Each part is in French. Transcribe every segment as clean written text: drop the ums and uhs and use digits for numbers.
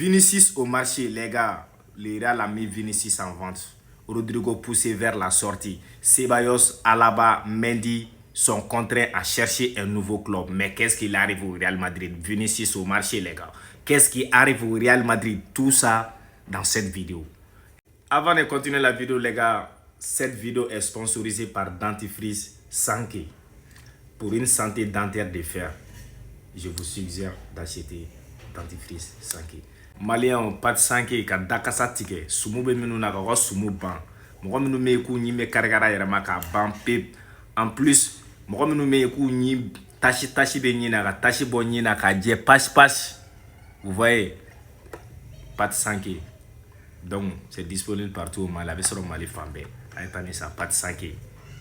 Vinicius au marché, les gars. Le Real a mis Vinicius en vente. Rodrigo poussé vers la sortie. Ceballos, Alaba, Mendy sont contraints à chercher un nouveau club. Mais qu'est-ce qui arrive au Real Madrid? Vinicius au marché, les gars. Qu'est-ce qui arrive au Real Madrid? Tout ça dans cette vidéo. Avant de continuer la vidéo, les gars, cette vidéo est sponsorisée par Dentifrice Sanké. Pour une santé dentaire de fer, je vous suggère d'acheter Dentifrice Sanké. Malien pas de sanké ka dakasa tigɛ sumu bɛ minnu na ka sumu ban mɔgɔ minnu bɛ yen k'u ɲi bɛ karikara yɛrɛ ma k'a ban pewu en plus mɔgɔ minnu bɛ yen k'u ɲi tasi bɛ ɲi na ka tasi bɔ ɲi na k'a jɛ pasi vous voyez pas de sanké donc c'est disponible partout au Mali a bɛ sɔrɔ Mali fan bɛɛ a ye taa ni sa pas de sanké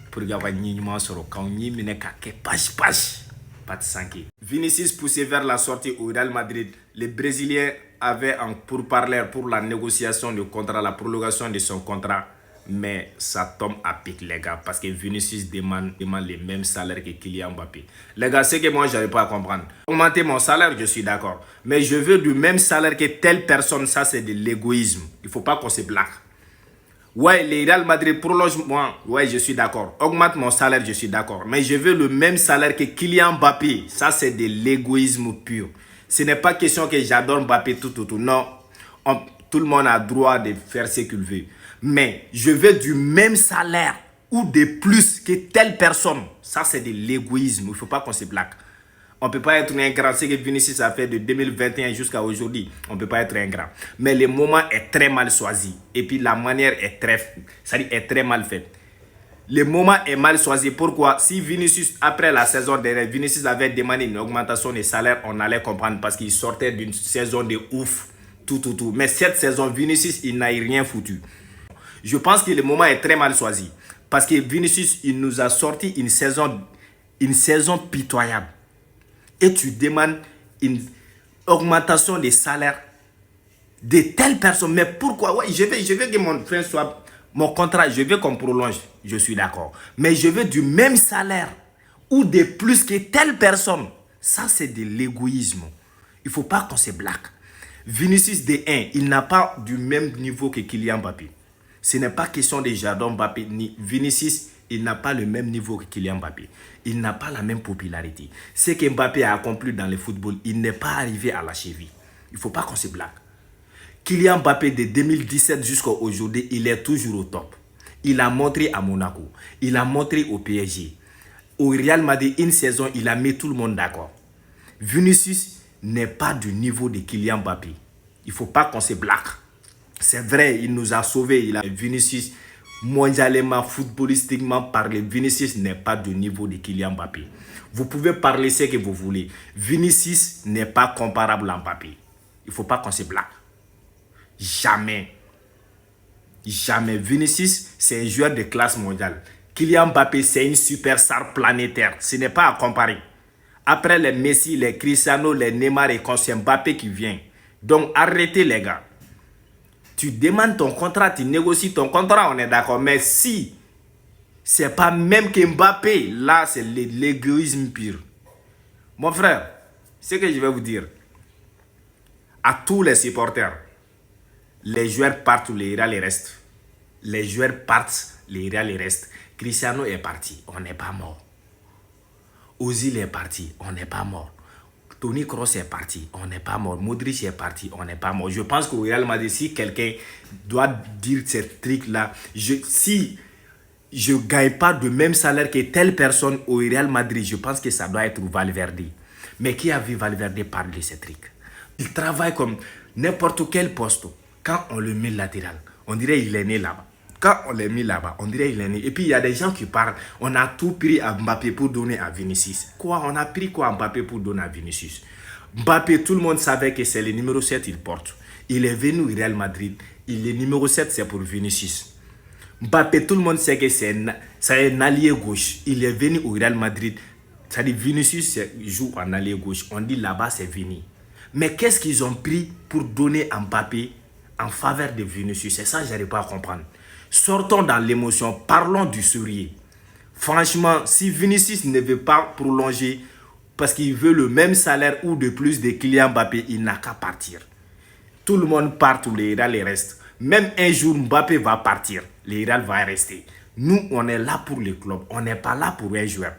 pour que aw ka ɲi ɲuman sɔrɔ k'aw ɲi minɛ ka kɛ pasi pas de sanké. Vinicius poussé vers la sortie au Real Madrid. Les Brésiliens avaient un pourparler pour la négociation du contrat, la prolongation de son contrat. Mais ça tombe à pic, les gars, parce que Vinicius demande les mêmes salaires que Kylian Mbappé. Les gars, c'est que moi, je n'arrive pas à comprendre. Augmenter mon salaire, je suis d'accord. Mais je veux du même salaire que telle personne, ça c'est de l'égoïsme. Il ne faut pas qu'on se blague. Ouais, le Real Madrid prolonge moi. Ouais, je suis d'accord. Augmente mon salaire, je suis d'accord. Mais je veux le même salaire que Kylian Mbappé. Ça, c'est de l'égoïsme pur. Ce n'est pas question que j'adore Mbappé, tout. Non, tout le monde a droit de faire ce qu'il veut. Mais je veux du même salaire ou de plus que telle personne. Ça, c'est de l'égoïsme. Il ne faut pas qu'on se blague. On ne peut pas être ingrat. Ce que Vinicius a fait de 2021 jusqu'à aujourd'hui, on ne peut pas être ingrat. Mais le moment est très mal choisi. Et puis la manière est très mal faite. Le moment est mal choisi. Pourquoi? Si Vinicius, après la saison dernière, Vinicius avait demandé une augmentation des salaires, on allait comprendre parce qu'il sortait d'une saison de ouf. Tout. Mais cette saison, Vinicius, il n'a rien foutu. Je pense que le moment est très mal choisi. Parce que Vinicius, il nous a sorti une saison pitoyable. Et tu demandes une augmentation des salaires de telles personnes. Mais pourquoi? Ouais, je veux que mon frère soit... Mon contrat, je veux qu'on prolonge. Je suis d'accord. Mais je veux du même salaire ou de plus que telle personne. Ça, c'est de l'égoïsme. Il ne faut pas qu'on se blague. Vinicius D1, il n'a pas du même niveau que Kylian Mbappé. Ce n'est pas question de Jadon Mbappé ni Vinicius. Il n'a pas le même niveau que Kylian Mbappé. Il n'a pas la même popularité. Ce que Mbappé a accompli dans le football, il n'est pas arrivé à la cheville. Il ne faut pas qu'on se blague. Kylian Mbappé de 2017 jusqu'à aujourd'hui, il est toujours au top. Il a montré à Monaco. Il a montré au PSG. Au Real Madrid, une saison, il a mis tout le monde d'accord. Vinicius n'est pas du niveau de Kylian Mbappé. Il ne faut pas qu'on se blague. C'est vrai, il nous a sauvés. Il a Vinicius. Mondialement, footballistiquement parlé, Vinicius n'est pas du niveau de Kylian Mbappé. Vous pouvez parler ce que vous voulez. Vinicius n'est pas comparable à Mbappé. Il ne faut pas qu'on se blague. Jamais. Vinicius, c'est un joueur de classe mondiale. Kylian Mbappé, c'est une superstar planétaire. Ce n'est pas à comparer. Après les Messi, les Cristiano, les Neymar et c'est Mbappé qui vient. Donc arrêtez les gars. Tu demandes ton contrat, tu négocies ton contrat, on est d'accord. Mais si c'est pas même que Mbappé, là c'est l'égoïsme pur. Mon frère, ce que je vais vous dire, à tous les supporters, les joueurs partent, les Real les restent. Les joueurs partent, les Real les restent. Cristiano est parti, on n'est pas mort. Ozil est parti, on n'est pas mort. Toni Kroos est parti, on n'est pas mort. Modric est parti, on n'est pas mort. Je pense qu'au Real Madrid, si quelqu'un doit dire ce truc-là, si je ne gagne pas de même salaire que telle personne au Real Madrid, je pense que ça doit être Valverde. Mais qui a vu Valverde parler de ce truc? Il travaille comme n'importe quel poste. Quand on le met latéral, on dirait qu'il est né là-bas. Quand on l'a mis là-bas, on dirait qu'il est né. Et puis il y a des gens qui parlent. On a tout pris à Mbappé pour donner à Vinicius. Quoi? On a pris quoi à Mbappé pour donner à Vinicius? Mbappé, tout le monde savait que c'est le numéro 7 qu'il porte. Il est venu au Real Madrid. Le numéro 7, c'est pour Vinicius. Mbappé, tout le monde sait que c'est un allié gauche. Il est venu au Real Madrid. C'est-à-dire Vinicius joue en allié gauche. On dit là-bas, c'est Vini. Mais qu'est-ce qu'ils ont pris pour donner à Mbappé en faveur de Vinicius? C'est ça que je n'arrive pas à comprendre. Sortons dans l'émotion, parlons du sourire. Franchement, si Vinicius ne veut pas prolonger parce qu'il veut le même salaire ou de plus de Kylian Mbappé, il n'a qu'à partir. tout le monde part, tout le Real reste. Même un jour, Mbappé va partir, le Real va rester. Nous, on est là pour le club, on n'est pas là pour un joueur.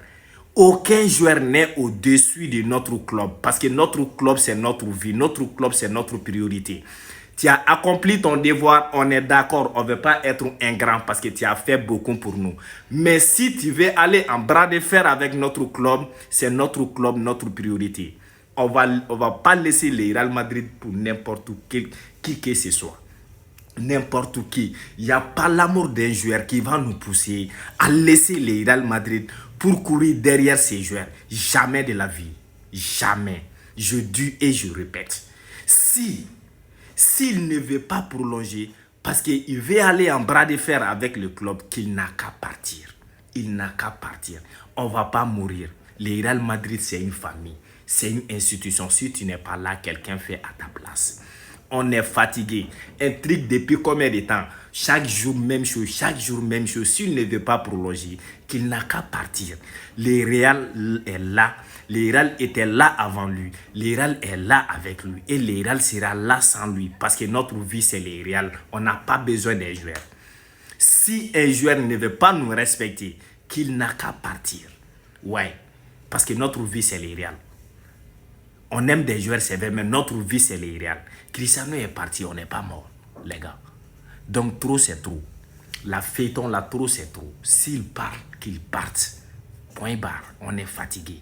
Aucun joueur n'est au-dessus de notre club parce que notre club, c'est notre vie, notre club, c'est notre priorité. Tu as accompli ton devoir, on est d'accord, on ne veut pas être ingrat parce que tu as fait beaucoup pour nous. Mais si tu veux aller en bras de fer avec notre club, c'est notre club, notre priorité. On va pas laisser le Real Madrid pour n'importe qui que ce soit. N'importe qui. Il n'y a pas l'amour d'un joueur qui va nous pousser à laisser le Real Madrid pour courir derrière ces joueurs. Jamais de la vie. Jamais. Je dis et je répète. S'il ne veut pas prolonger parce qu'il veut aller en bras de fer avec le club, qu'il n'a qu'à partir. Il n'a qu'à partir. On ne va pas mourir. Le Real Madrid, c'est une famille. C'est une institution. Si tu n'es pas là, quelqu'un fait à ta place. On est fatigué. Un truc depuis combien de temps? Chaque jour, même chose. Chaque jour, même chose. S'il ne veut pas prolonger, qu'il n'a qu'à partir. Le Real est là. Le Real était là avant lui. Le Real est là avec lui. Et le Real sera là sans lui. Parce que notre vie, c'est le Real. On n'a pas besoin d'un joueur. Si un joueur ne veut pas nous respecter, qu'il n'a qu'à partir. Ouais. Parce que notre vie, c'est le Real. On aime des joueurs, c'est vrai, mais notre vie, c'est le Real. Cristiano est parti, on n'est pas mort, les gars. Donc, trop, c'est trop. La feuilleton, là, trop, c'est trop. S'il part, qu'il parte. Point barre. On est fatigué.